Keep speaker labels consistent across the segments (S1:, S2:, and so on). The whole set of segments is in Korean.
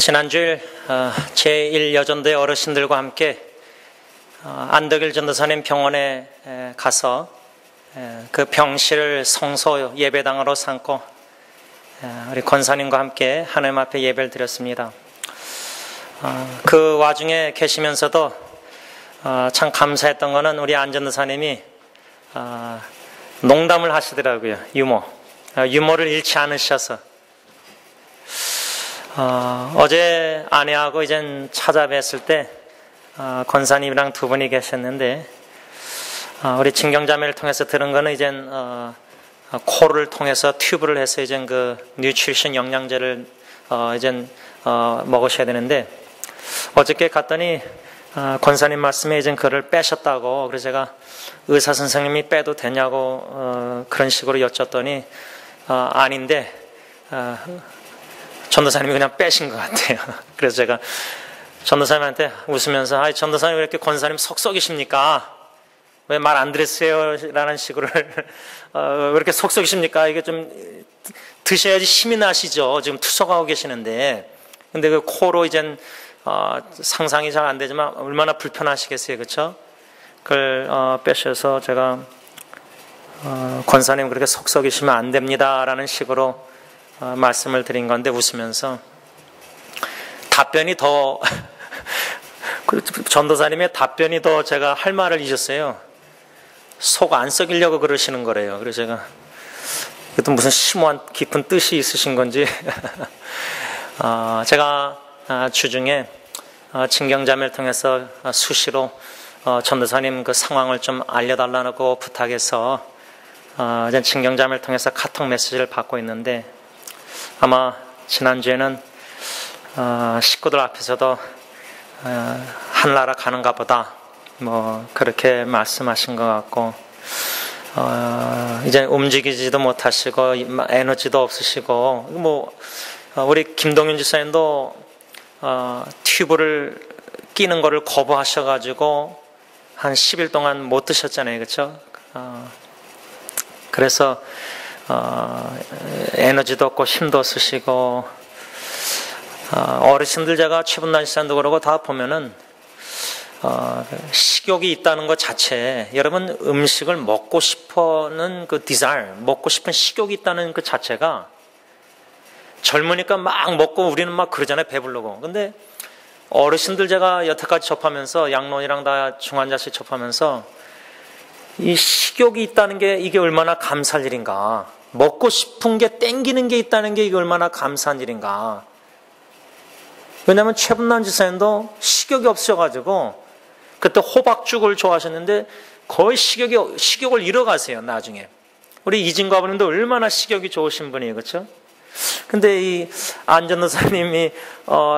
S1: 지난주일 제1여전도의 어르신들과 함께 안덕일 전도사님 병원에 가서 그 병실을 성소 예배당으로 삼고 우리 권사님과 함께 하나님 앞에 예배를 드렸습니다. 그 와중에 계시면서도 참 감사했던 거는 우리 안 전도사님이 농담을 하시더라고요. 유머를 잃지 않으셔서 어제 아내하고 이젠 찾아뵀을 때 권사님이랑 두 분이 계셨는데 우리 진경자매를 통해서 들은 거는 이젠 코를 통해서 튜브를 해서 이젠 그 뉴트리션 영양제를 이젠 먹으셔야 되는데 어저께 갔더니 권사님 말씀에 이젠 그를 빼셨다고. 그래서 제가 의사 선생님이 빼도 되냐고 그런 식으로 여쭸더니 아닌데 전도사님이 그냥 빼신 것 같아요. 그래서 제가 전도사님한테 웃으면서 전도사님 왜 이렇게 권사님 속썩이십니까? 왜 말 안 들으세요? 라는 식으로 왜 이렇게 속썩이십니까? 이게 좀 드셔야지 힘이 나시죠. 지금 투석하고 계시는데. 근데 그 코로 이젠 상상이 잘 안 되지만 얼마나 불편하시겠어요. 그렇죠? 그걸 빼셔서 제가 권사님 그렇게 속썩이시면 안 됩니다. 라는 식으로 말씀을 드린 건데 웃으면서 답변이 더 전도사님의 답변이 더 제가 할 말을 잊었어요. 속 안 썩이려고 그러시는 거래요. 그래서 제가 이것도 무슨 심오한 깊은 뜻이 있으신 건지 제가 주중에 진경자매를 통해서 수시로 전도사님 그 상황을 좀 알려달라고 부탁해서 이제 진경자매를 통해서 카톡 메시지를 받고 있는데 아마 지난주에는 식구들 앞에서도 하늘나라 가는가 보다 뭐 그렇게 말씀하신 것 같고 이제 움직이지도 못하시고 에너지도 없으시고 뭐 우리 김동윤 지사님도 튜브를 끼는 거를 거부하셔가지고 한 10일 동안 못 드셨잖아요. 그렇죠? 그래서 에너지도 없고 힘도 없으시고 어르신들 제가 최분단 시간도 그러고 다 보면은 식욕이 있다는 것 자체, 여러분 음식을 먹고 싶어는 그 desire, 먹고 싶은 식욕이 있다는 그 자체가 젊으니까 막 먹고 우리는 막 그러잖아요. 배부르고. 근데 어르신들 제가 여태까지 접하면서 양론이랑 다 중환자실 접하면서 이 식욕이 있다는 게 이게 얼마나 감사할 일인가. 먹고 싶은 게 땡기는 게 있다는 게 이게 얼마나 감사한 일인가. 왜냐하면 최분남 지사님도 식욕이 없으셔가지고 그때 호박죽을 좋아하셨는데 거의 식욕을 잃어가세요. 나중에. 우리 이진구 아버님도 얼마나 식욕이 좋으신 분이에요. 그렇죠? 근데 이 안전도사님이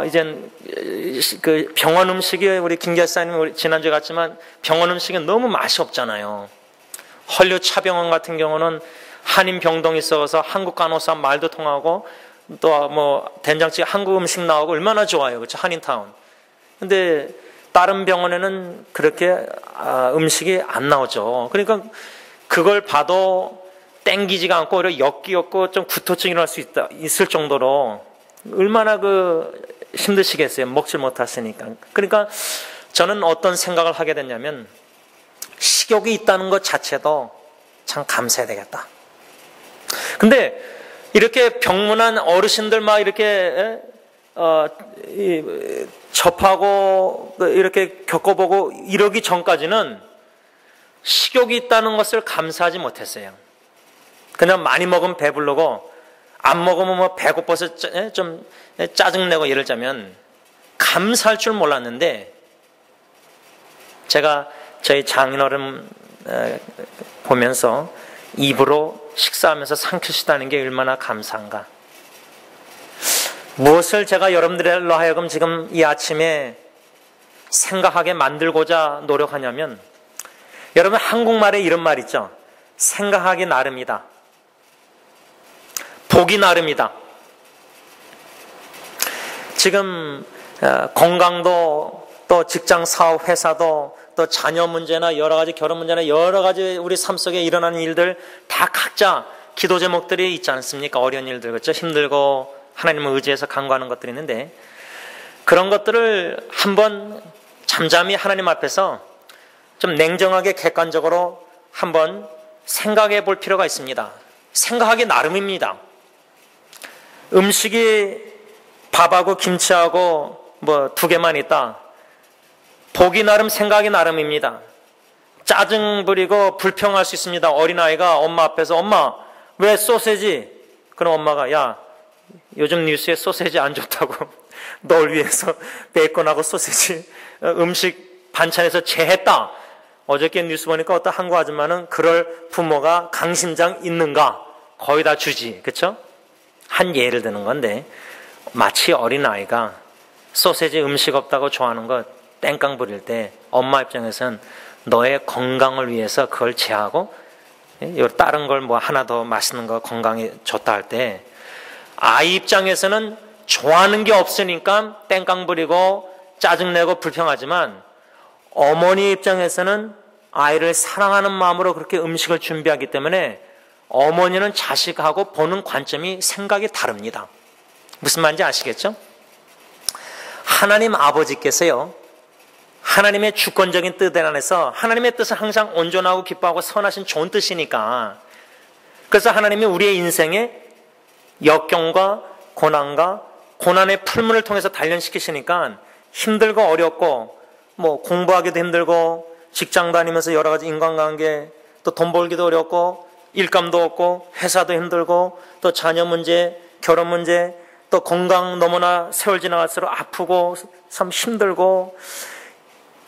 S1: 이젠 그 병원 음식이 우리 김계사님 우리 지난주에 갔지만 병원 음식은 너무 맛이 없잖아요. 헐리우드 차병원 같은 경우는 한인 병동이 있어서 한국 간호사 말도 통하고 또 뭐 된장찌개 한국 음식 나오고 얼마나 좋아요. 그렇죠? 한인타운. 근데 다른 병원에는 그렇게 음식이 안 나오죠. 그러니까 그걸 봐도 땡기지가 않고 오히려 역기였고 좀 구토증이 일어날 수 있을 정도로 얼마나 힘드시겠어요. 먹질 못하시니까. 그러니까 저는 어떤 생각을 하게 됐냐면 식욕이 있다는 것 자체도 참 감사해야 되겠다. 근데 이렇게 병문안 어르신들 막 이렇게 접하고 이렇게 겪어보고 이러기 전까지는 식욕이 있다는 것을 감사하지 못했어요. 그냥 많이 먹으면 배부르고 안 먹으면 뭐 배고파서 좀 짜증내고 이러자면 감사할 줄 몰랐는데 제가 저희 장인어른 보면서 입으로 식사하면서 삼키시다는 게 얼마나 감사한가. 무엇을 제가 여러분들로 하여금 지금 이 아침에 생각하게 만들고자 노력하냐면 여러분 한국말에 이런 말 있죠. 생각하기 나름이다. 보기 나름이다. 지금 건강도 또 직장 사업 회사도 또 자녀 문제나 여러 가지 결혼 문제나 여러 가지 우리 삶 속에 일어나는 일들 다 각자 기도 제목들이 있지 않습니까? 어려운 일들, 그렇죠? 힘들고 하나님을 의지해서 간구하는 것들이 있는데 그런 것들을 한번 잠잠히 하나님 앞에서 좀 냉정하게 객관적으로 한번 생각해 볼 필요가 있습니다. 생각하기 나름입니다. 음식이 밥하고 김치하고 뭐 2개만 있다. 보기 나름 생각이 나름입니다. 짜증 부리고 불평할 수 있습니다. 어린아이가 엄마 앞에서 엄마 왜 소세지? 그럼 엄마가 야 요즘 뉴스에 소세지 안 좋다고 널 위해서 베이컨하고 소세지 음식 반찬에서 제했다. 어저께 뉴스 보니까 어떤 한국 아줌마는 그럴 부모가 강심장 있는가 거의 다 주지. 그렇죠? 한 예를 드는 건데 마치 어린아이가 소세지 음식 없다고 좋아하는 거 땡깡 부릴 때 엄마 입장에서는 너의 건강을 위해서 그걸 제하고 다른 걸 뭐 하나 더 맛있는 거 건강에 좋다 할 때 아이 입장에서는 좋아하는 게 없으니까 땡깡 부리고 짜증내고 불평하지만 어머니 입장에서는 아이를 사랑하는 마음으로 그렇게 음식을 준비하기 때문에 어머니는 자식하고 보는 관점이 생각이 다릅니다. 무슨 말인지 아시겠죠? 하나님 아버지께서요, 하나님의 주권적인 뜻 안에서 하나님의 뜻은 항상 온전하고 기뻐하고 선하신 좋은 뜻이니까 그래서 하나님이 우리의 인생에 역경과 고난과 고난의 풀문을 통해서 단련시키시니까 힘들고 어렵고 뭐 공부하기도 힘들고 직장 다니면서 여러 가지 인간관계 또 돈 벌기도 어렵고 일감도 없고 회사도 힘들고 또 자녀 문제, 결혼 문제 또 건강 너무나 세월 지나갈수록 아프고 참 힘들고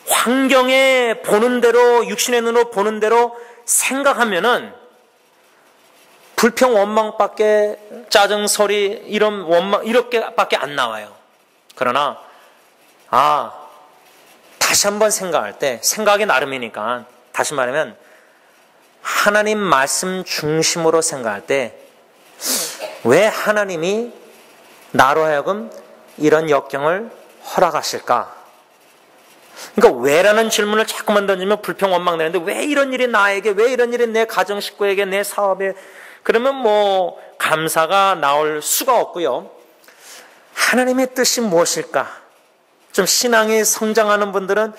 S1: 환경에 보는 대로 육신의 눈으로 보는 대로 생각하면은 불평 원망밖에 짜증 소리 이런 원망 이렇게밖에 안 나와요. 그러나 다시 한번 생각할 때 생각이 나름이니까 다시 말하면 하나님 말씀 중심으로 생각할 때 왜 하나님이 나로 하여금 이런 역경을 허락하실까? 그러니까 왜라는 질문을 자꾸만 던지면 불평 원망 되는데 왜 이런 일이 나에게, 왜 이런 일이 내 가정 식구에게, 내 사업에, 그러면 뭐 감사가 나올 수가 없고요. 하나님의 뜻이 무엇일까? 좀 신앙이 성장하는 분들은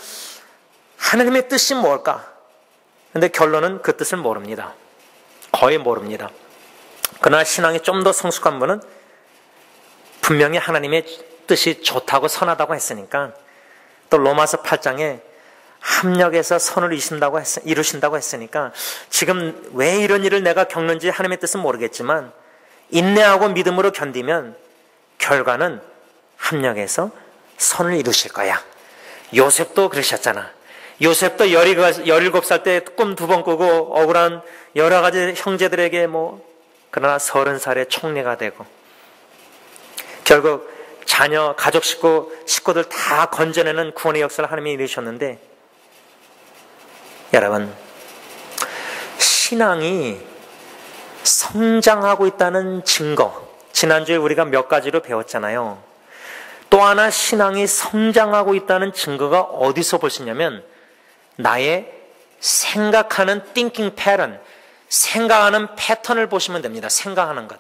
S1: 하나님의 뜻이 뭘까? 근데 결론은 그 뜻을 모릅니다. 거의 모릅니다. 그러나 신앙이 좀 더 성숙한 분은 분명히 하나님의 뜻이 좋다고 선하다고 했으니까 또 로마서 8장에 합력해서 선을 이루신다고 했으니까 지금 왜 이런 일을 내가 겪는지 하나님의 뜻은 모르겠지만 인내하고 믿음으로 견디면 결과는 합력해서 선을 이루실 거야. 요셉도 그러셨잖아. 요셉도 17살 때 꿈 2번 꾸고 억울한 여러 가지 형제들에게 그러나 30살에 총리가 되고 결국 자녀, 가족 식구들 다 건져내는 구원의 역사를 하나님이 이루셨는데 여러분, 신앙이 성장하고 있다는 증거, 지난주에 우리가 몇 가지로 배웠잖아요. 또 하나 신앙이 성장하고 있다는 증거가 어디서 볼 수 있냐면 나의 생각하는 thinking pattern, 생각하는 패턴을 보시면 됩니다. 생각하는 것.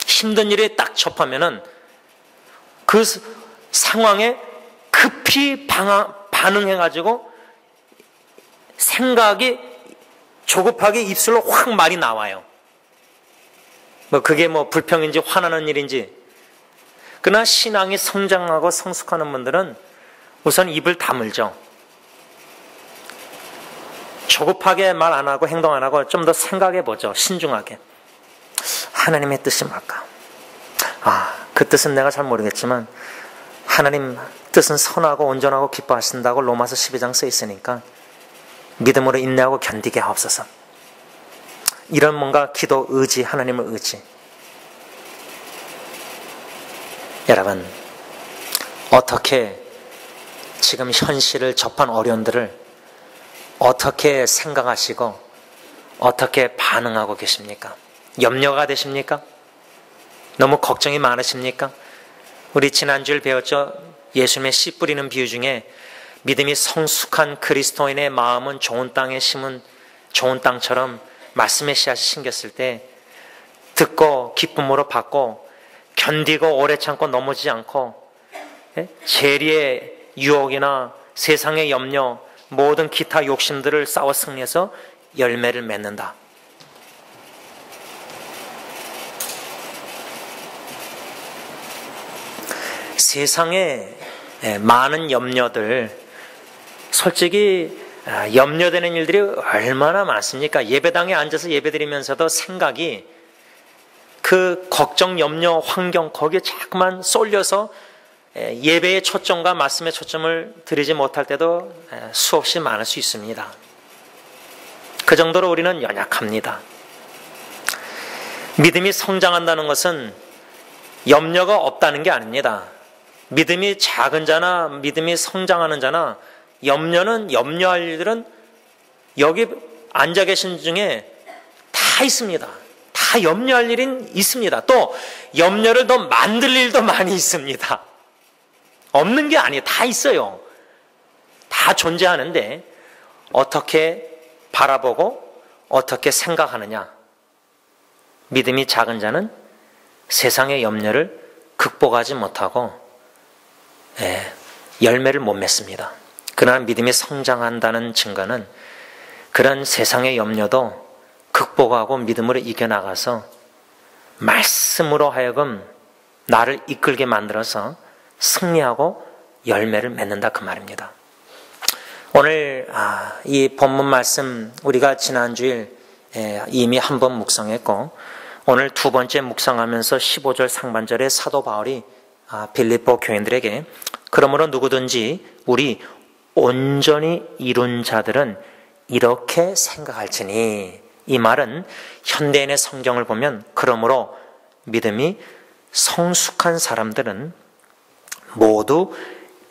S1: 힘든 일에 딱 접하면은 그 상황에 급히 반응해가지고 생각이 조급하게 입술로 확 말이 나와요. 그게 불평인지 화나는 일인지. 그러나 신앙이 성장하고 성숙하는 분들은 우선 입을 다물죠. 조급하게 말 안 하고 행동 안 하고 좀 더 생각해 보죠. 신중하게. 하나님의 뜻이 뭘까? 그 뜻은 내가 잘 모르겠지만 하나님 뜻은 선하고 온전하고 기뻐하신다고 로마서 12장 써 있으니까 믿음으로 인내하고 견디게 하옵소서. 이런 뭔가 기도 의지, 하나님을 의지. 여러분, 어떻게 지금 현실을 접한 어려움들을 어떻게 생각하시고 어떻게 반응하고 계십니까? 염려가 되십니까? 너무 걱정이 많으십니까? 우리 지난주에 배웠죠? 예수님의 씨 뿌리는 비유 중에 믿음이 성숙한 그리스도인의 마음은 좋은 땅에 심은 좋은 땅처럼 말씀의 씨앗이 심겼을 때 듣고 기쁨으로 받고 견디고 오래 참고 넘어지지 않고 재리의 유혹이나 세상의 염려, 모든 기타 욕심들을 싸워 승리해서 열매를 맺는다. 세상에 많은 염려들, 솔직히 염려되는 일들이 얼마나 많습니까? 예배당에 앉아서 예배드리면서도 생각이 그 걱정, 염려, 환경 거기에 자꾸만 쏠려서 예배의 초점과 말씀의 초점을 드리지 못할 때도 수없이 많을 수 있습니다. 그 정도로 우리는 연약합니다. 믿음이 성장한다는 것은 염려가 없다는 게 아닙니다. 믿음이 작은 자나 믿음이 성장하는 자나 염려할 일들은 여기 앉아 계신 중에 다 있습니다. 다 염려할 일은 있습니다. 또 염려를 더 만들 일도 많이 있습니다. 없는 게 아니에요. 다 있어요. 다 존재하는데 어떻게 바라보고 어떻게 생각하느냐. 믿음이 작은 자는 세상의 염려를 극복하지 못하고 열매를 못 맺습니다. 그러나 믿음이 성장한다는 증거는 그런 세상의 염려도 극복하고 믿음으로 이겨나가서 말씀으로 하여금 나를 이끌게 만들어서 승리하고 열매를 맺는다 그 말입니다. 오늘 이 본문 말씀 우리가 지난주일 이미 한 번 묵상했고 오늘 두 번째 묵상하면서 15절 상반절에 사도 바울이 빌립보 교인들에게 그러므로 누구든지 우리 온전히 이룬 자들은 이렇게 생각할지니, 이 말은 현대인의 성경을 보면 그러므로 믿음이 성숙한 사람들은 모두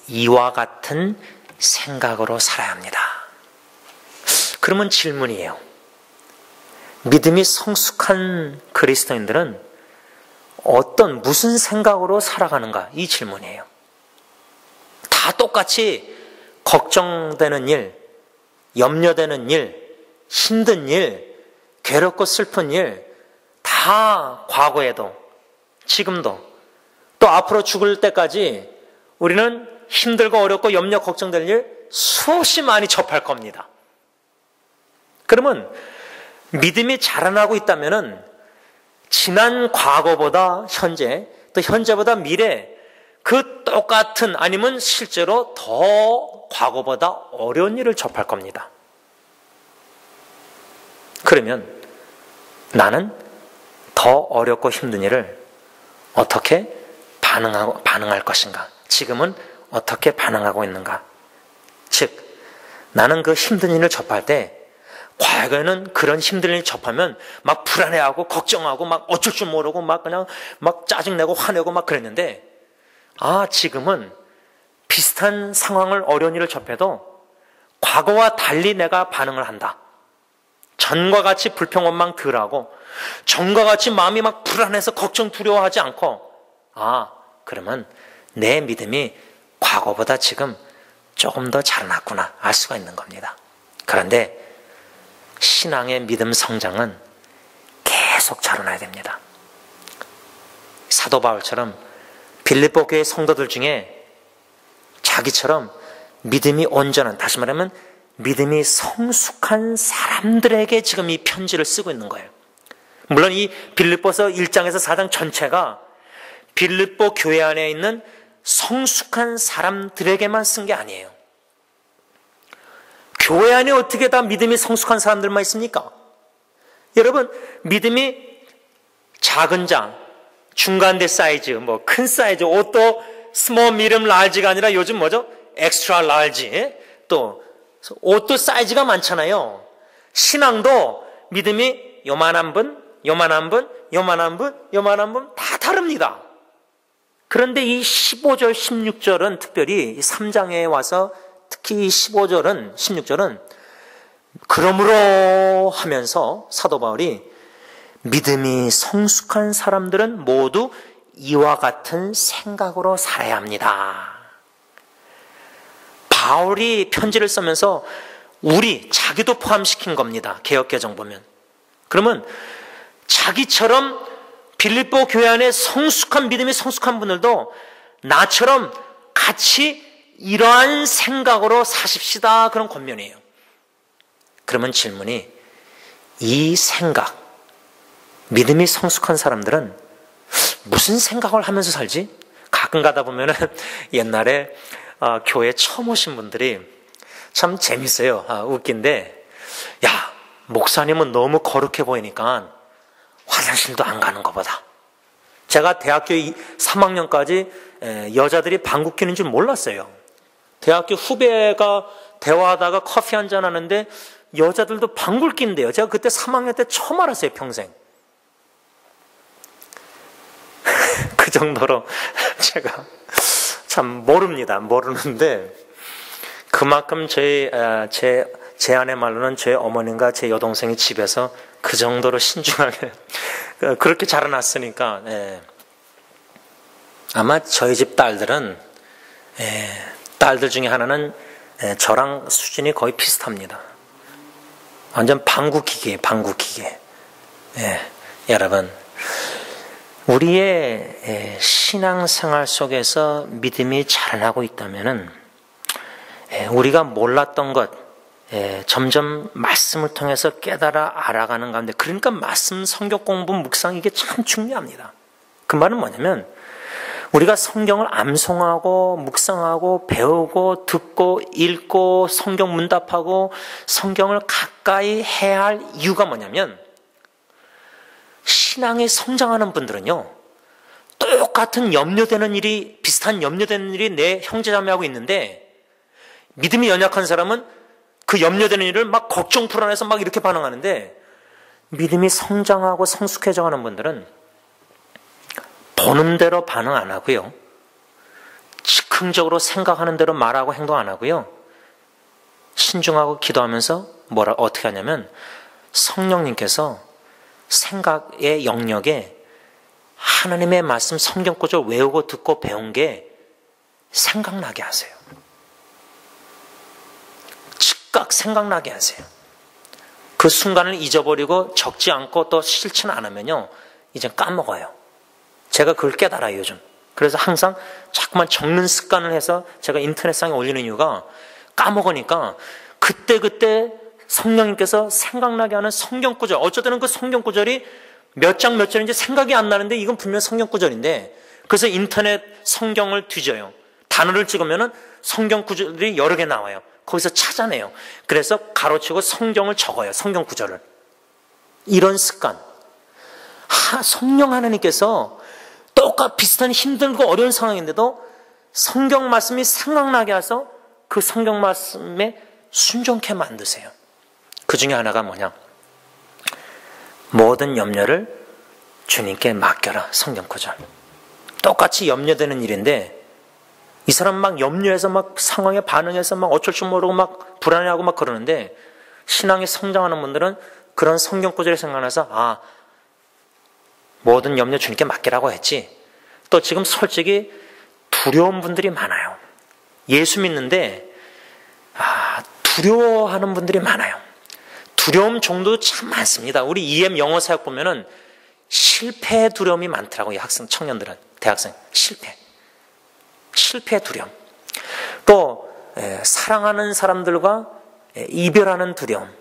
S1: 이와 같은 생각으로 살아야 합니다. 그러면 질문이에요. 믿음이 성숙한 그리스도인들은 무슨 생각으로 살아가는가? 이 질문이에요. 다 똑같이 걱정되는 일, 염려되는 일, 힘든 일, 괴롭고 슬픈 일, 다 과거에도, 지금도, 또 앞으로 죽을 때까지 우리는 힘들고 어렵고 염려, 걱정될 일 수없이 많이 접할 겁니다. 그러면 믿음이 자라나고 있다면은 지난 과거보다 현재, 또 현재보다 미래, 그 똑같은 아니면 실제로 더 과거보다 어려운 일을 접할 겁니다. 그러면 나는 더 어렵고 힘든 일을 어떻게 반응할 것인가? 지금은 어떻게 반응하고 있는가? 즉, 나는 그 힘든 일을 접할 때 과거에는 그런 힘든 일을 접하면 막 불안해하고 걱정하고 막 어쩔 줄 모르고 막 그냥 막 짜증내고 화내고 막 그랬는데 지금은 비슷한 상황을 어려운 일을 접해도 과거와 달리 내가 반응을 한다. 전과 같이 불평 원망 덜하고 전과 같이 마음이 막 불안해서 걱정 두려워하지 않고 그러면 내 믿음이 과거보다 지금 조금 더 자라났구나 알 수가 있는 겁니다. 그런데 신앙의 믿음 성장은 계속 자라나야 됩니다. 사도 바울처럼 빌립보 교회 성도들 중에 자기처럼 믿음이 온전한, 다시 말하면 믿음이 성숙한 사람들에게 지금 이 편지를 쓰고 있는 거예요. 물론 이 빌립보서 1장에서 4장 전체가 빌립보 교회 안에 있는 성숙한 사람들에게만 쓴 게 아니에요. 교회 안에 어떻게 다 믿음이 성숙한 사람들만 있습니까? 여러분, 믿음이 작은 자, 중간대 사이즈, 큰 사이즈, 옷도 스몰, 미디엄, 라지가 아니라 요즘 뭐죠? 엑스트라 라지. 또 옷도 사이즈가 많잖아요. 신앙도 믿음이 요만한 분, 요만한 분, 요만한 분, 요만한 분 다 다릅니다. 그런데 이 15절, 16절은 특별히 3장에 와서 특히 15절은, 16절은 그러므로 하면서 사도 바울이 믿음이 성숙한 사람들은 모두 이와 같은 생각으로 살아야 합니다. 바울이 편지를 쓰면서 자기도 포함시킨 겁니다. 개역개정 보면. 그러면 자기처럼 빌립보 교회 안에 성숙한 믿음이 성숙한 분들도 나처럼 같이 이러한 생각으로 사십시다. 그런 권면이에요. 그러면 질문이, 이 생각, 믿음이 성숙한 사람들은 무슨 생각을 하면서 살지? 가끔 가다 보면은 옛날에 교회 처음 오신 분들이 참 재밌어요. 웃긴데, 야, 목사님은 너무 거룩해 보이니까 화장실도 안 가는 것보다. 제가 대학교 3학년까지 여자들이 방귀 뀌는 줄 몰랐어요. 대학교 후배가 대화하다가 커피 한잔 하는데 여자들도 방귀를 낀대요. 제가 그때 3학년 때 처음 알았어요, 평생. 그 정도로 제가 참 모르는데, 그만큼 제 아내 말로는 제 어머님과 제 여동생이 집에서 그 정도로 신중하게 그렇게 자라났으니까, 아마 저희 집 딸들 중에 하나는 저랑 수준이 거의 비슷합니다. 완전 방귀기계예요, 방귀기계. 여러분, 우리의 신앙생활 속에서 믿음이 자라나고 있다면은 우리가 몰랐던 것 점점 말씀을 통해서 깨달아 알아가는 가운데, 그러니까 말씀, 성경 공부, 묵상, 이게 참 중요합니다. 그 말은 뭐냐면, 우리가 성경을 암송하고 묵상하고 배우고 듣고 읽고 성경 문답하고 성경을 가까이 해야 할 이유가 뭐냐면, 신앙이 성장하는 분들은요, 똑같은 염려되는 일이, 비슷한 염려되는 일이 내 형제자매하고 있는데, 믿음이 연약한 사람은 그 염려되는 일을 막 걱정 불안해서 막 이렇게 반응하는데, 믿음이 성장하고 성숙해져가는 분들은 보는 대로 반응 안 하고요, 즉흥적으로 생각하는 대로 말하고 행동 안 하고요, 신중하고 기도하면서 어떻게 하냐면, 성령님께서 생각의 영역에 하나님의 말씀, 성경 구절 외우고 듣고 배운 게 생각나게 하세요. 즉각 생각나게 하세요. 그 순간을 잊어버리고 적지 않고 또 실천 안 하면요, 이제 까먹어요. 제가 그걸 깨달아요, 요즘. 그래서 항상 자꾸만 적는 습관을 해서 제가 인터넷상에 올리는 이유가, 까먹으니까 그때 성령님께서 생각나게 하는 성경 구절, 어쩔 때는 그 성경 구절이 몇 장 몇 절인지 생각이 안 나는데 이건 분명 성경 구절인데, 그래서 인터넷 성경을 뒤져요. 단어를 찍으면 성경 구절이 여러 개 나와요. 거기서 찾아내요. 그래서 가로치고 성경을 적어요, 성경 구절을. 이런 습관. 성령 하나님께서 비슷한 힘들고 어려운 상황인데도 성경 말씀이 생각나게 해서 그 성경 말씀에 순종케 만드세요. 그 중에 하나가 뭐냐? 모든 염려를 주님께 맡겨라, 성경 구절. 똑같이 염려되는 일인데, 이 사람 막 염려해서 막 상황에 반응해서 막 어쩔 줄 모르고 막 불안해하고 막 그러는데, 신앙이 성장하는 분들은 그런 성경 구절이 생각나서, 모든 염려 주님께 맡기라고 했지. 또 지금 솔직히 두려운 분들이 많아요. 예수 믿는데 두려워하는 분들이 많아요. 두려움 정도 참 많습니다. 우리 EM 영어 사역 보면은 실패 두려움이 많더라고요. 학생, 청년들은, 대학생. 실패 두려움. 또 사랑하는 사람들과 이별하는 두려움.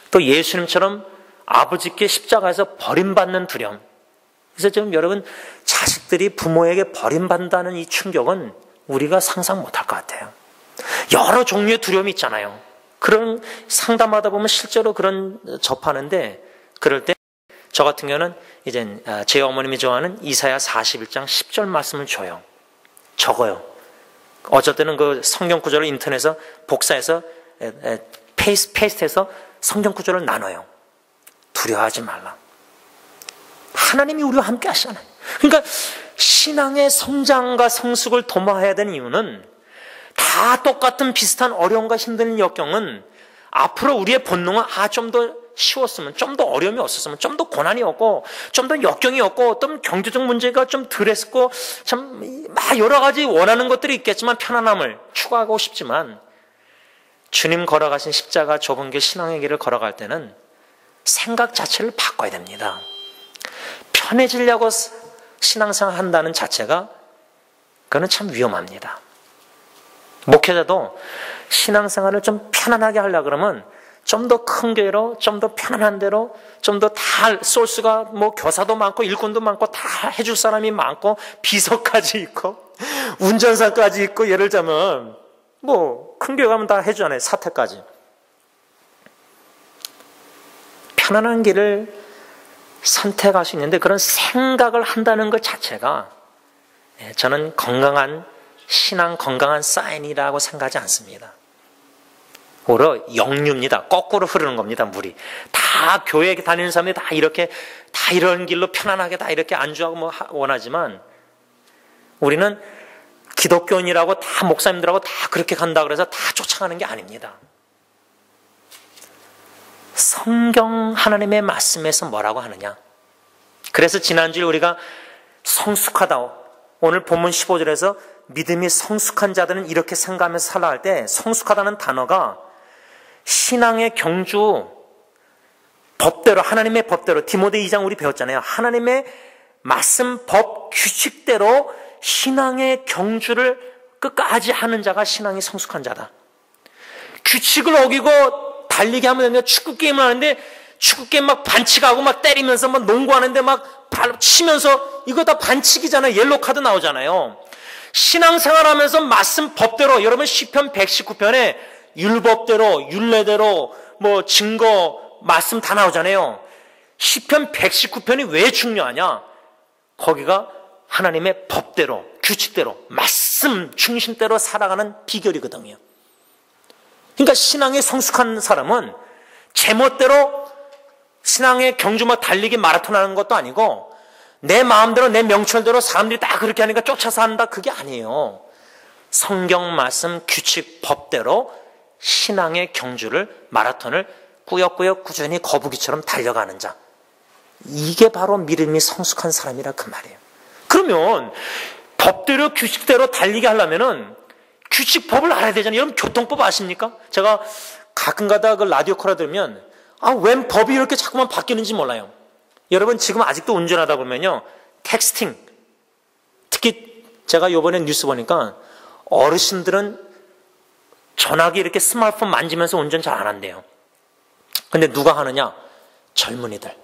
S1: 또 예수님처럼 아버지께 십자가에서 버림받는 두려움. 그래서 지금 여러분, 자식들이 부모에게 버림받는다는 이 충격은 우리가 상상 못할 것 같아요. 여러 종류의 두려움이 있잖아요. 그런 상담하다 보면 실제로 그런 접하는데, 그럴 때 저 같은 경우는 이제 제 어머님이 좋아하는 이사야 41장 10절 말씀을 줘요. 적어요. 어쩔 때는 그 성경 구절을 인터넷에서 복사해서 페이스트해서 성경 구절을 나눠요. 두려워하지 말라. 하나님이 우리와 함께 하시잖아요. 그러니까 신앙의 성장과 성숙을 도모해야 되는 이유는, 다 똑같은 비슷한 어려움과 힘든 역경은 앞으로 우리의 본능은 좀 더 쉬웠으면, 좀 더 어려움이 없었으면, 좀 더 고난이 없고, 좀 더 역경이 없고, 어떤 경제적 문제가 좀 덜 했고, 참 여러 가지 원하는 것들이 있겠지만 편안함을 추구하고 싶지만, 주님 걸어가신 십자가 좁은 길, 신앙의 길을 걸어갈 때는 생각 자체를 바꿔야 됩니다. 편해지려고 신앙생활 한다는 자체가, 그거는 참 위험합니다. 목회자도 신앙생활을 좀 편안하게 하려고 그러면 좀 더 큰 교회로, 좀 더 편안한 데로, 좀 더 다 소스가 뭐 교사도 많고 일꾼도 많고 다 해줄 사람이 많고 비서까지 있고 운전사까지 있고, 예를 들자면 뭐 큰 교회 가면 다 해주잖아요. 사택까지. 편안한 길을 선택할 수 있는데 그런 생각을 한다는 것 자체가 저는 건강한 신앙, 건강한 사인이라고 생각하지 않습니다. 오히려 역류입니다. 거꾸로 흐르는 겁니다. 물이. 다 교회 다니는 사람들이 다 이렇게 다 이런 길로 편안하게 다 이렇게 안주하고 뭐 원하지만, 우리는 기독교인이라고 다 목사님들하고 다 그렇게 간다 그래서 다 쫓아가는 게 아닙니다. 성경 하나님의 말씀에서 뭐라고 하느냐. 그래서 지난주에 우리가 성숙하다, 오늘 본문 15절에서 믿음이 성숙한 자들은 이렇게 생각하면서 살아갈 때, 성숙하다는 단어가 신앙의 경주, 법대로, 하나님의 법대로, 디모데 2장 우리 배웠잖아요. 하나님의 말씀, 법, 규칙대로 신앙의 경주를 끝까지 하는 자가 신앙이 성숙한 자다. 규칙을 어기고 달리기 하면 축구 게임을 하는데 축구 게임 막 반칙하고 막 때리면서 막 농구하는데 막 발 치면서, 이거 다 반칙이잖아요. 옐로우 카드 나오잖아요. 신앙생활하면서 말씀 법대로, 여러분 시편 119편에 율법대로, 율례대로 뭐 증거 말씀 다 나오잖아요. 시편 119편이 왜 중요하냐? 거기가 하나님의 법대로, 규칙대로, 말씀 중심대로 살아가는 비결이거든요. 그러니까 신앙에 성숙한 사람은 제멋대로 신앙의 경주 막 달리기 마라톤 하는 것도 아니고, 내 마음대로 내 명철대로 사람들이 다 그렇게 하니까 쫓아서 한다, 그게 아니에요. 성경 말씀 규칙 법대로 신앙의 경주를, 마라톤을 꾸역꾸역 꾸준히 거북이처럼 달려가는 자, 이게 바로 믿음이 성숙한 사람이라 그 말이에요. 그러면 법대로 규칙대로 달리게 하려면은 규칙법을 알아야 되잖아요. 여러분 교통법 아십니까? 제가 가끔가다 그 라디오 코라 들으면 웬 법이 이렇게 자꾸만 바뀌는지 몰라요. 여러분 지금 아직도 운전하다 보면요, 텍스팅, 특히 제가 이번에 뉴스 보니까 어르신들은 전화기 이렇게 스마트폰 만지면서 운전 잘 안 한대요. 근데 누가 하느냐? 젊은이들.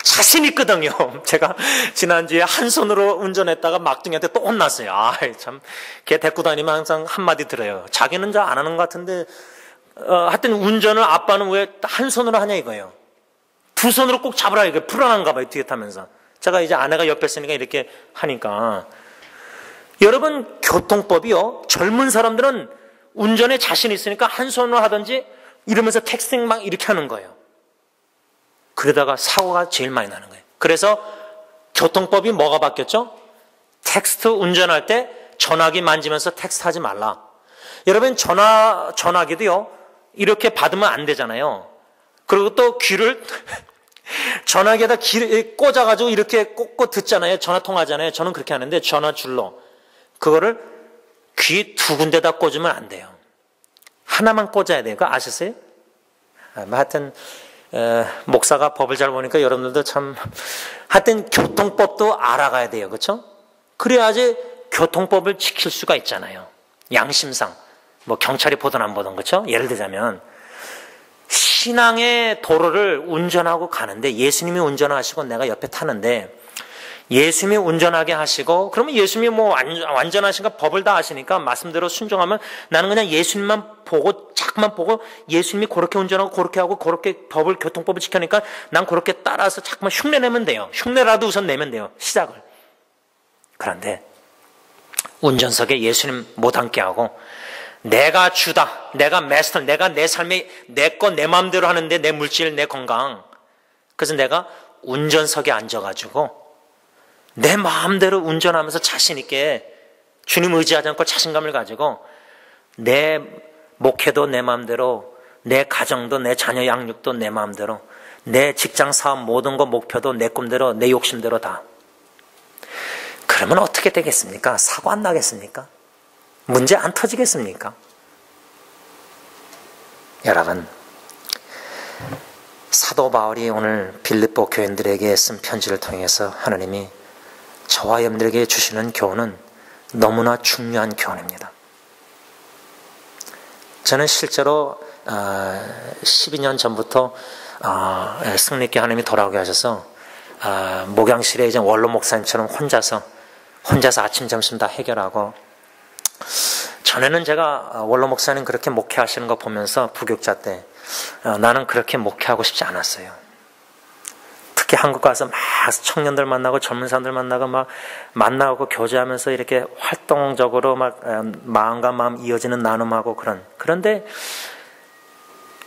S1: 자신 있거든요. 제가 지난주에 한 손으로 운전했다가 막둥이한테 또 혼났어요. 참, 걔 데리고 다니면 항상 한마디 들어요. 자기는 잘 안 하는 것 같은데, 하여튼 운전을 아빠는 왜 한 손으로 하냐 이거예요. 두 손으로 꼭 잡으라 이거, 불안한가 봐요, 뒤에 타면서. 제가 이제 아내가 옆에 있으니까 이렇게 하니까. 여러분 교통법이요, 젊은 사람들은 운전에 자신 있으니까 한 손으로 하든지 이러면서 텍스팅 막 이렇게 하는 거예요. 그러다가 사고가 제일 많이 나는 거예요. 그래서 교통법이 뭐가 바뀌었죠? 텍스트 운전할 때 전화기 만지면서 텍스트 하지 말라. 여러분 전화기도요, 이렇게 받으면 안 되잖아요. 그리고 또 귀를 전화기에다 꽂아가지고 이렇게 꽂고 듣잖아요. 전화 통화하잖아요. 저는 그렇게 하는데 전화줄로 그거를 귀 두 군데다 꽂으면 안 돼요. 하나만 꽂아야 돼요. 그거 아셨어요? 하여튼 목사가 법을 잘 보니까 여러분들도 참, 하여튼 교통법도 알아가야 돼요. 그렇죠? 그래야지 교통법을 지킬 수가 있잖아요. 양심상 뭐 경찰이 보든 안 보든, 그렇죠? 예를 들자면 신앙의 도로를 운전하고 가는데, 예수님이 운전하시고 내가 옆에 타는데, 예수님이 운전하게 하시고, 그러면 예수님이 뭐 완전하신가 법을 다 아시니까 말씀대로 순종하면, 나는 그냥 예수님만 보고 자꾸만 보고 예수님이 그렇게 운전하고 그렇게 하고 그렇게 법을, 교통법을 지켜니까 난 그렇게 따라서 자꾸만 흉내 내면 돼요. 흉내라도 우선 내면 돼요, 시작을. 그런데 운전석에 예수님 못 앉게 하고, 내가 주다, 내가 마스터, 내가 내 삶에 내 거 내 마음대로 하는데, 내 물질, 내 건강, 그래서 내가 운전석에 앉아가지고 내 마음대로 운전하면서 자신 있게 주님 의지하지 않고 자신감을 가지고 내 목회도 내 마음대로, 내 가정도, 내 자녀 양육도 내 마음대로, 내 직장 사업 모든 거 목표도 내 꿈대로, 내 욕심대로 다. 그러면 어떻게 되겠습니까? 사고 안 나겠습니까? 문제 안 터지겠습니까? 여러분, 사도 바울이 오늘 빌립보 교인들에게 쓴 편지를 통해서 하나님이 저와 여러분들에게 주시는 교훈은 너무나 중요한 교훈입니다. 저는 실제로 12년 전부터 승리께 하나님이 돌아오게 하셔서 목양실에 이제 원로 목사님처럼 혼자서 아침 점심 다 해결하고, 전에는 제가 원로 목사님 그렇게 목회하시는 거 보면서 부교육자 때 나는 그렇게 목회하고 싶지 않았어요. 특히 한국 가서 막 청년들 만나고 젊은 사람들 만나고 막 만나고 교제하면서 이렇게 활동적으로 막 마음과 마음 이어지는 나눔하고 그런데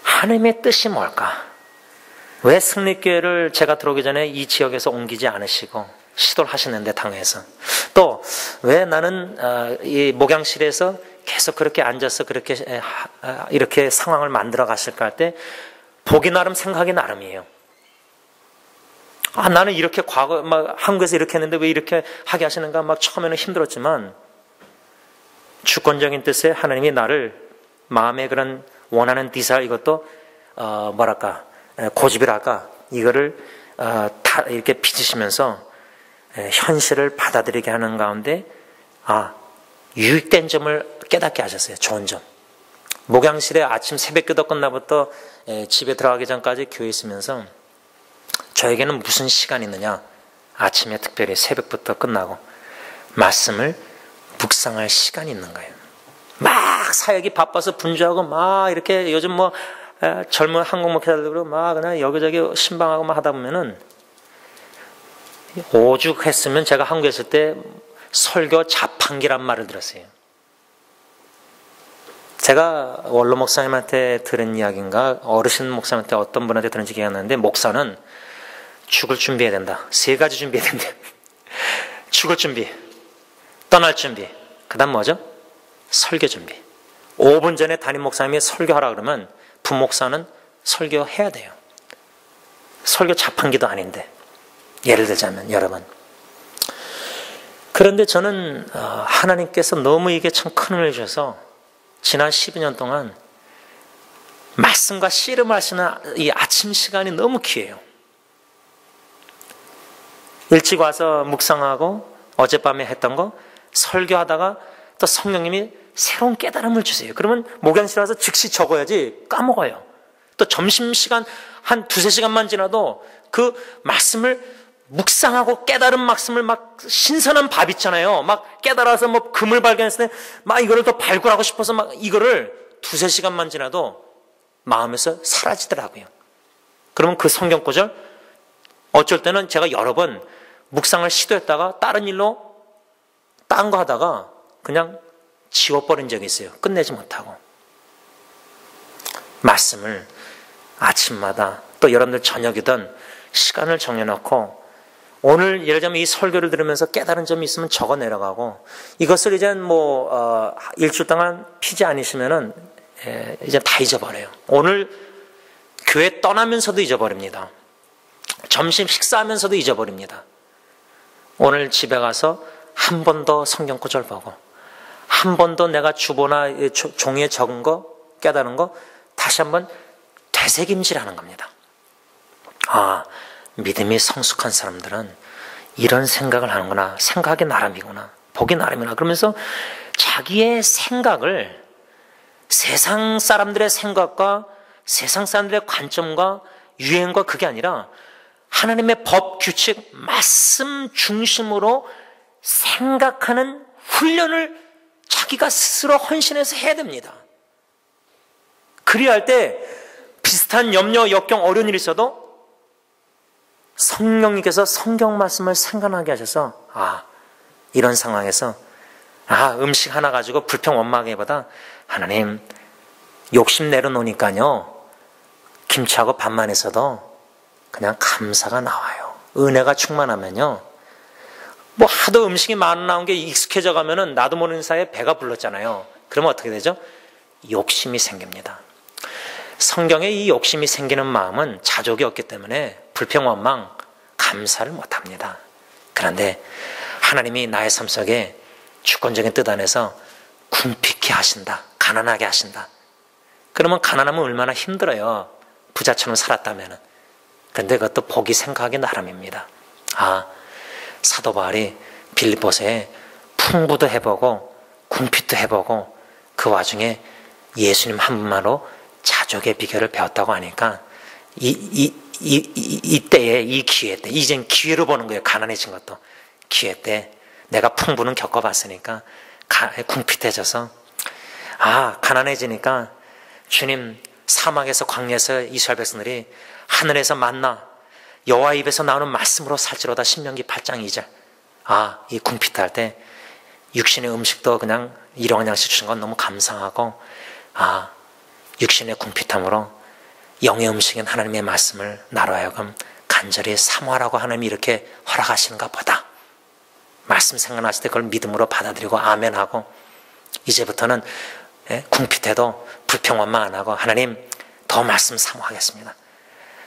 S1: 하나님의 뜻이 뭘까? 왜 승리교회를 제가 들어오기 전에 이 지역에서 옮기지 않으시고 시도를 하시는데 당회에서, 또 왜 나는 이 목양실에서 계속 그렇게 앉아서 그렇게 이렇게 상황을 만들어 가실까 할 때 보기 나름 생각이 나름이에요. 나는 이렇게 과거 막 한국에서 이렇게 했는데 왜 이렇게 하게 하시는가, 막 처음에는 힘들었지만 주권적인 뜻에 하나님이 나를 마음에 그런 원하는 디자인, 이것도 고집이랄까, 이거를 다 이렇게 빚으시면서 현실을 받아들이게 하는 가운데 유익된 점을 깨닫게 하셨어요. 좋은 점. 목양실에 아침 새벽기도 끝나부터 집에 들어가기 전까지 교회에 있으면서 저에게는 무슨 시간이 있느냐, 아침에 특별히 새벽부터 끝나고 말씀을 묵상할 시간이 있는 거예요. 막 사역이 바빠서 분주하고 막 이렇게 요즘 뭐 젊은 한국 목회자들도 막 그냥 여기저기 신방하고 막 하다 보면은, 오죽했으면 제가 한국에 있을 때 설교 자판기란 말을 들었어요. 제가 원로 목사님한테 들은 이야기인가, 어르신 목사님한테 어떤 분한테 들은지 기억이 안 나는데, 목사는 죽을 준비해야 된다. 3가지 준비해야 된다. 죽을 준비, 떠날 준비, 그 다음 뭐죠? 설교 준비. 5분 전에 담임 목사님이 설교하라 그러면 부목사는 설교해야 돼요. 설교 자판기도 아닌데, 예를 들자면 여러분. 그런데 저는 하나님께서 너무 이게 참 큰 은혜를 주셔서 지난 12년 동안 말씀과 씨름하시는 이 아침 시간이 너무 귀해요. 일찍 와서 묵상하고 어젯밤에 했던 거 설교하다가 또 성령님이 새로운 깨달음을 주세요. 그러면 목양실 와서 즉시 적어야지 까먹어요. 또 점심시간 한 2-3시간만 지나도 그 말씀을 묵상하고 깨달은 말씀을 막 신선한 밥 있잖아요. 막 깨달아서 뭐 금을 발견했을 때 막 이거를 더 발굴하고 싶어서 막 이거를 2-3시간만 지나도 마음에서 사라지더라고요. 그러면 그 성경 구절 어쩔 때는 제가 여러 번 묵상을 시도했다가 다른 일로 딴 거 하다가 그냥 지워버린 적이 있어요. 끝내지 못하고. 말씀을 아침마다 또 여러분들 저녁이든 시간을 정해놓고, 오늘 예를 들면 이 설교를 들으면서 깨달은 점이 있으면 적어 내려가고, 이것을 이제 일주일 동안 피지 않으시면은 이제 다 잊어버려요. 오늘 교회 떠나면서도 잊어버립니다. 점심 식사하면서도 잊어버립니다. 오늘 집에 가서 한 번 더 성경 구절 보고, 한 번 더 내가 주보나 종이에 적은 거, 깨달은 거 다시 한번 되새김질하는 겁니다. 믿음이 성숙한 사람들은 이런 생각을 하는구나, 생각이 나름이구나, 보기 나름이구나, 그러면서 자기의 생각을 세상 사람들의 생각과 세상 사람들의 관점과 유행과 그게 아니라 하나님의 법, 규칙, 말씀 중심으로 생각하는 훈련을 자기가 스스로 헌신해서 해야 됩니다. 그리야 할 때 비슷한 염려, 역경, 어려운 일이 있어도 성령님께서 성경 말씀을 생각나게 하셔서 이런 상황에서 음식 하나 가지고 불평 원망하기보다 하나님 욕심 내려놓으니까요 김치하고 밥만 있어도 그냥 감사가 나와요. 은혜가 충만하면요 뭐 하도 음식이 많이 나온 게 익숙해져 가면은 나도 모르는 사이에 배가 불렀잖아요. 그러면 어떻게 되죠? 욕심이 생깁니다. 성경에 이 욕심이 생기는 마음은 자족이 없기 때문에 불평 원망 감사를 못합니다. 그런데 하나님이 나의 삶 속에 주권적인 뜻 안에서 궁핍케 하신다, 가난하게 하신다. 그러면 가난하면 얼마나 힘들어요. 부자처럼 살았다면. 그런데 그것도 보기 생각하기 나름입니다. 사도 바울이 빌립보서에 풍부도 해보고 궁핍도 해보고 그 와중에 예수님 한 분만으로 자족의 비결을 배웠다고 하니까 이때에, 이 기회 때, 이젠 기회로 보는 거예요. 가난해진 것도 기회 때 내가 풍부는 겪어봤으니까 궁핍해져서, 가난해지니까 주님, 사막에서 광야에서 이스라엘 백성들이 하늘에서 만나 여호와 입에서 나오는 말씀으로 살지로다. 신명기 8장 2절. 이 궁핍할 때 육신의 음식도 그냥 일용양식 주신 건 너무 감사하고, 육신의 궁핍함으로 영의 음식인 하나님의 말씀을 나로 하여금 간절히 사모하라고 하나님이 이렇게 허락하시는가 보다. 말씀 생각났을 때 그걸 믿음으로 받아들이고 아멘하고, 이제부터는 궁핍해도 불평원만 안 하고, 하나님 더 말씀 사모하겠습니다.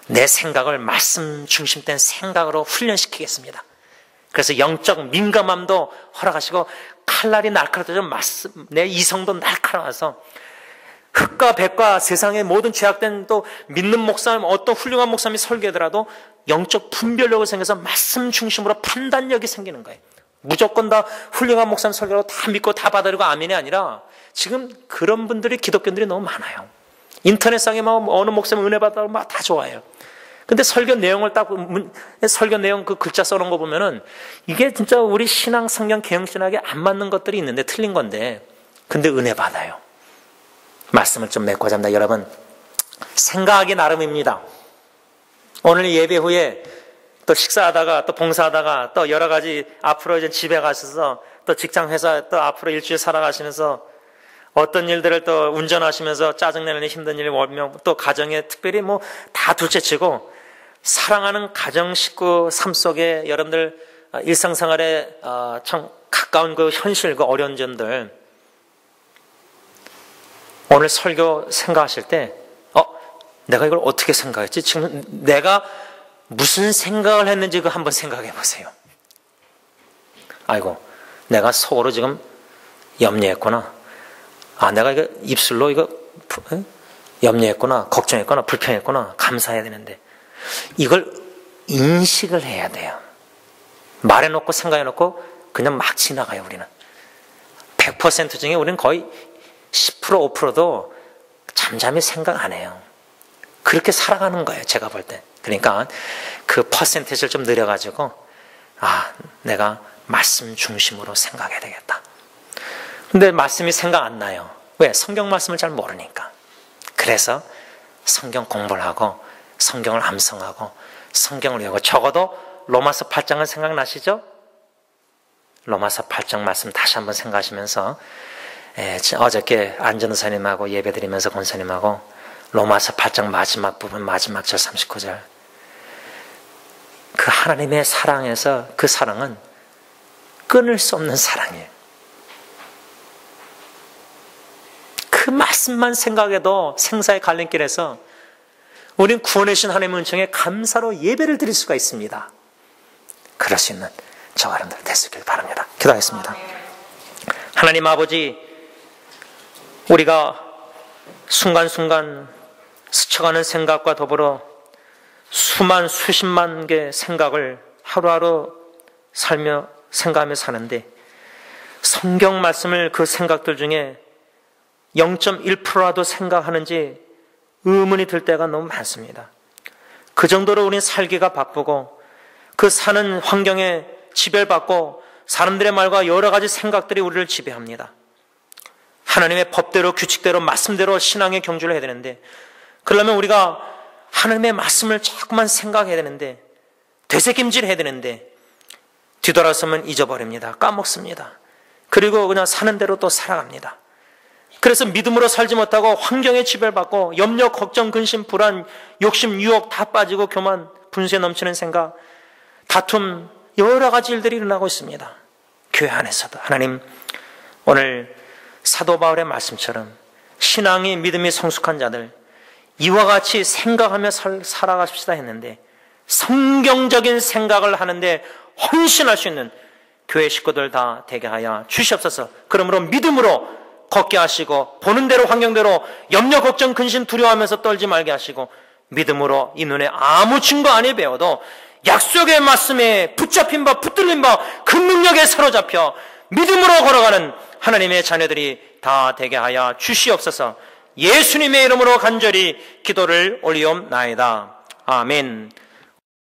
S1: 내 생각을 말씀 중심된 생각으로 훈련시키겠습니다. 그래서 영적 민감함도 허락하시고, 칼날이 날카로워져 내 이성도 날카로워서 흙과 백과 세상의 모든 죄악된 또 믿는 목사님, 어떤 훌륭한 목사님이 설교하더라도 영적 분별력을 생겨서 말씀 중심으로 판단력이 생기는 거예요. 무조건 다 훌륭한 목사님 설교라고 다 믿고 다 받아들이고 아멘이 아니라, 지금 그런 분들이, 기독교인들이 너무 많아요. 인터넷상에 막 어느 목사님 은혜 받다고 막 다 좋아해요. 근데 설교 내용을 설교 내용 그 글자 써놓은 거 보면은 이게 진짜 우리 신앙, 성경, 개혁신학에 안 맞는 것들이 있는데, 틀린 건데, 근데 은혜 받아요. 말씀을 좀 맺고자 합니다. 여러분, 생각하기 나름입니다. 오늘 예배 후에 또 식사하다가 또 봉사하다가 또 여러 가지 앞으로 이제 집에 가셔서 또 직장, 회사 또 앞으로 일주일 살아가시면서 어떤 일들을 또 운전하시면서 짜증내는 힘든 일, 또 가정에 특별히 뭐 다 둘째치고 사랑하는 가정, 식구 삶 속에 여러분들 일상생활에 참 가까운 그 현실, 그 어려운 점들, 오늘 설교 생각하실 때 내가 이걸 어떻게 생각했지? 지금 내가 무슨 생각을 했는지 그 한번 생각해 보세요. 아이고, 내가 속으로 지금 염려했구나. 내가 이거 입술로 이거 염려했구나, 걱정했구나, 불평했구나, 감사해야 되는데, 이걸 인식을 해야 돼요. 말해놓고 생각해놓고 그냥 막 지나가요. 우리는 100% 중에 우리는 거의 10% 5%도 잠잠히 생각 안 해요. 그렇게 살아가는 거예요, 제가 볼 때. 그러니까 그 퍼센테이지를 좀 늘려가지고 내가 말씀 중심으로 생각해야 되겠다. 근데 말씀이 생각 안 나요. 왜? 성경 말씀을 잘 모르니까. 그래서 성경 공부를 하고 성경을 암송하고 성경을 외우고, 적어도 로마서 8장은 생각나시죠? 로마서 8장 말씀 다시 한번 생각하시면서, 어저께 안전우사님하고 예배드리면서 권사님하고 로마서 8장 마지막 부분, 마지막 절 39절, 그 하나님의 사랑에서, 그 사랑은 끊을 수 없는 사랑이에요. 그 말씀만 생각해도 생사의 갈림길에서 우린 구원해 주신 하나님의 은총에 감사로 예배를 드릴 수가 있습니다. 그럴 수 있는 저와 여러분들 되시길 바랍니다. 기도하겠습니다. 하나님 아버지, 우리가 순간순간 스쳐가는 생각과 더불어 수십만 개의 생각을 하루하루 살며 생각하며 사는데, 성경 말씀을 그 생각들 중에 0.1%라도 생각하는지 의문이 들 때가 너무 많습니다. 그 정도로 우리는 살기가 바쁘고, 그 사는 환경에 지배받고 사람들의 말과 여러 가지 생각들이 우리를 지배합니다. 하나님의 법대로, 규칙대로, 말씀대로 신앙의 경주를 해야 되는데, 그러려면 우리가 하나님의 말씀을 자꾸만 생각해야 되는데, 되새김질 해야 되는데, 뒤돌아서면 잊어버립니다. 까먹습니다. 그리고 그냥 사는 대로 또 살아갑니다. 그래서 믿음으로 살지 못하고 환경에 지배받고 염려, 걱정, 근심, 불안, 욕심, 유혹 다 빠지고 교만, 분수에 넘치는 생각, 다툼, 여러 가지 일들이 일어나고 있습니다. 교회 안에서도. 하나님, 오늘 사도 바울의 말씀처럼 신앙이, 믿음이 성숙한 자들, 이와 같이 생각하며 살아가십시다 했는데, 성경적인 생각을 하는데 헌신할 수 있는 교회 식구들 다 되게 하여 주시옵소서. 그러므로 믿음으로 걷게 하시고, 보는 대로 환경대로 염려, 걱정, 근심, 두려워하면서 떨지 말게 하시고, 믿음으로 이 눈에 아무 증거 아니 배워도 약속의 말씀에 붙잡힌 바, 붙들린 바, 그 능력에 사로잡혀 믿음으로 걸어가는 하나님의 자녀들이 다 되게 하여 주시옵소서. 예수님의 이름으로 간절히 기도를 올리옵나이다. 아멘.